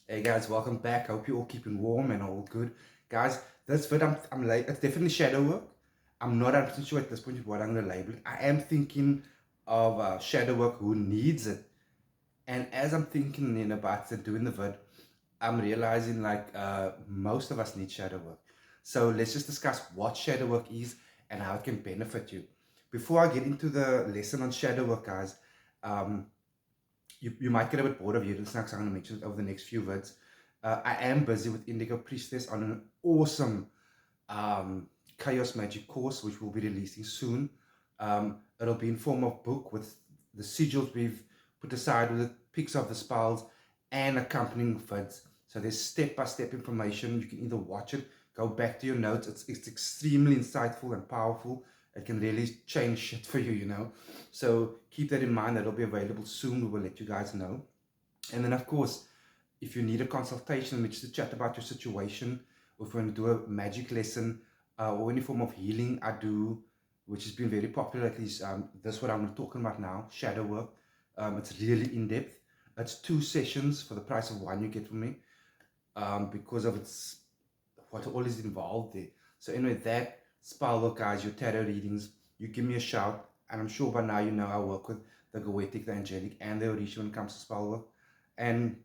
Hey guys, welcome back. Hope you're all keeping warm and all good. Guys, this vid I'm like it's definitely shadow work. I'm not 100% sure at this point what I'm gonna label it. I am thinking of shadow work who needs it. And as I'm thinking about it, doing the vid, I'm realizing most of us need shadow work. So let's just discuss what shadow work is and how it can benefit you. Before I get into the lesson on shadow work, guys, um, you might get a bit bored of hearing this next. I'm going to mention it over the next few words. I am busy with Indigo Priestess on an awesome chaos magic course, which we'll be releasing soon. It'll be in form of book with the sigils we've put aside with the pics of the spells and accompanying vids. So there's step-by-step information. You can either watch it, go back to your notes. It's extremely insightful and powerful. It can really change shit for you. So keep that in mind. That'll be available soon. We will let you guys know. And then, of course, if you need a consultation, which is to chat about your situation, or if you want to do a magic lesson or any form of healing, I do, which has been very popular, at least that's what I'm talking about now, shadow work. It's really in depth. It's 2 sessions for the price of one you get from me because of its what all is involved there. So anyway, that spell work, guys, your tarot readings, you give me a shout, and I'm sure by now you know I work with the Goetic, the Angelic, and the Orisha when it comes to spell work. And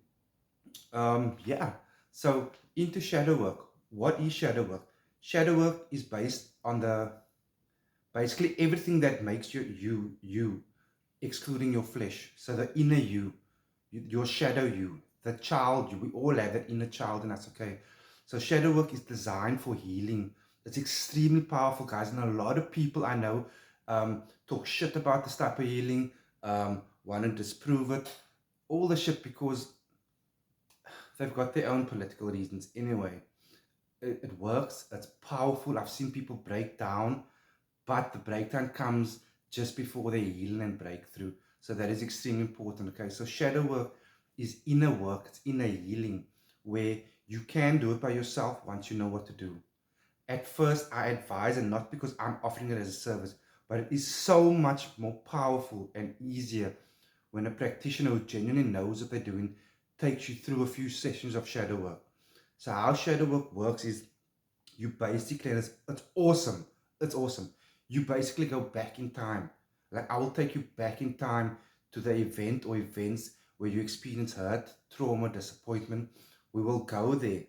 yeah, so into shadow work. What is shadow work? Shadow work is based on the basically everything that makes you, excluding your flesh. So the inner your shadow you, the child you. We all have that inner child, and that's okay. So shadow work is designed for healing. It's extremely powerful, guys, and a lot of people I know talk shit about this type of healing, want to disprove it, all the shit because they've got their own political reasons. Anyway, it works. It's powerful. I've seen people break down, but the breakdown comes just before they heal and breakthrough. So that is extremely important. Okay, so shadow work is inner work. It's inner healing where you can do it by yourself once you know what to do. At first, I advise, and not because I'm offering it as a service, but it is so much more powerful and easier when a practitioner who genuinely knows what they're doing takes you through a few sessions of shadow work. So how shadow work works is you basically, and it's awesome. It's awesome. You basically go back in time. Like I will take you back in time to the event or events where you experience hurt, trauma, disappointment. We will go there.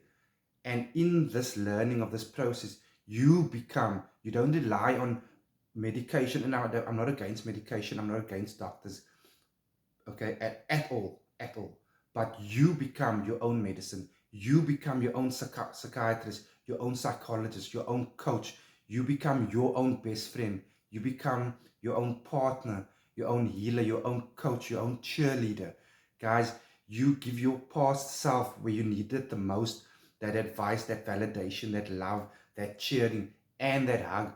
And in this learning of this process, you don't rely on medication. And I'm not against medication. I'm not against doctors. Okay, at all. But you become your own medicine. You become your own psychiatrist, your own psychologist, your own coach. You become your own best friend. You become your own partner, your own healer, your own coach, your own cheerleader. Guys, you give your past self where you need it the most, that advice, that validation, that love, that cheering, and that hug.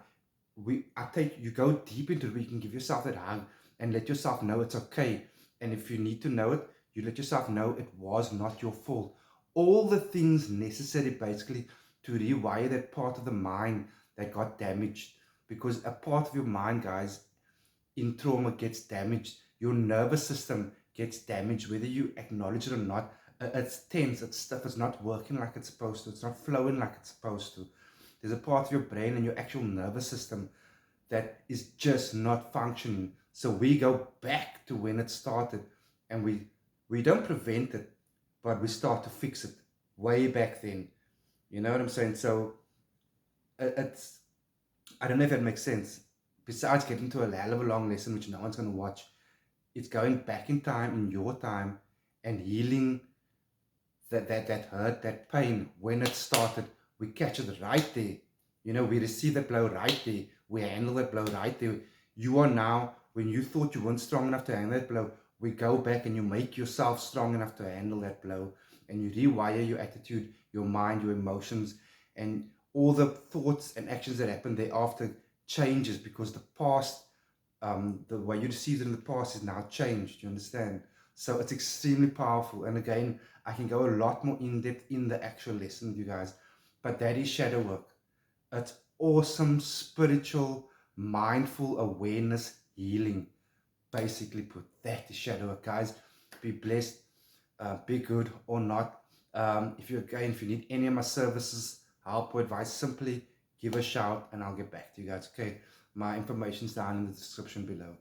You go deep into it where you can give yourself that hug and let yourself know it's okay. And if you need to know it, you let yourself know it was not your fault. All the things necessary basically to rewire that part of the mind that got damaged. Because a part of your mind, guys, in trauma gets damaged. Your nervous system gets damaged, whether you acknowledge it or not. It's tense, it's stuff, it's not working like it's supposed to, it's not flowing like it's supposed to. There's a part of your brain and your actual nervous system that is just not functioning. So we go back to when it started, and we don't prevent it, but we start to fix it way back then. You know what I'm saying? So it's I don't know if that makes sense. Besides getting to a hell of a long lesson which no one's going to watch, it's going back in time, in your time, and healing that hurt, that pain when it started. We catch it right there. We receive that blow right there. We handle that blow right there. You are now, when you thought you weren't strong enough to handle that blow, we go back and you make yourself strong enough to handle that blow. And you rewire your attitude, your mind, your emotions, and all the thoughts and actions that happen thereafter changes because the past, the way you received it in the past is now changed. You understand? So it's extremely powerful. And again, I can go a lot more in depth in the actual lesson with you guys. But that is shadow work. It's awesome spiritual, mindful awareness healing. Basically put, that is shadow work, guys. Be blessed, be good or not. If you need any of my services, help or advice, simply give a shout and I'll get back to you guys. Okay, my information's down in the description below.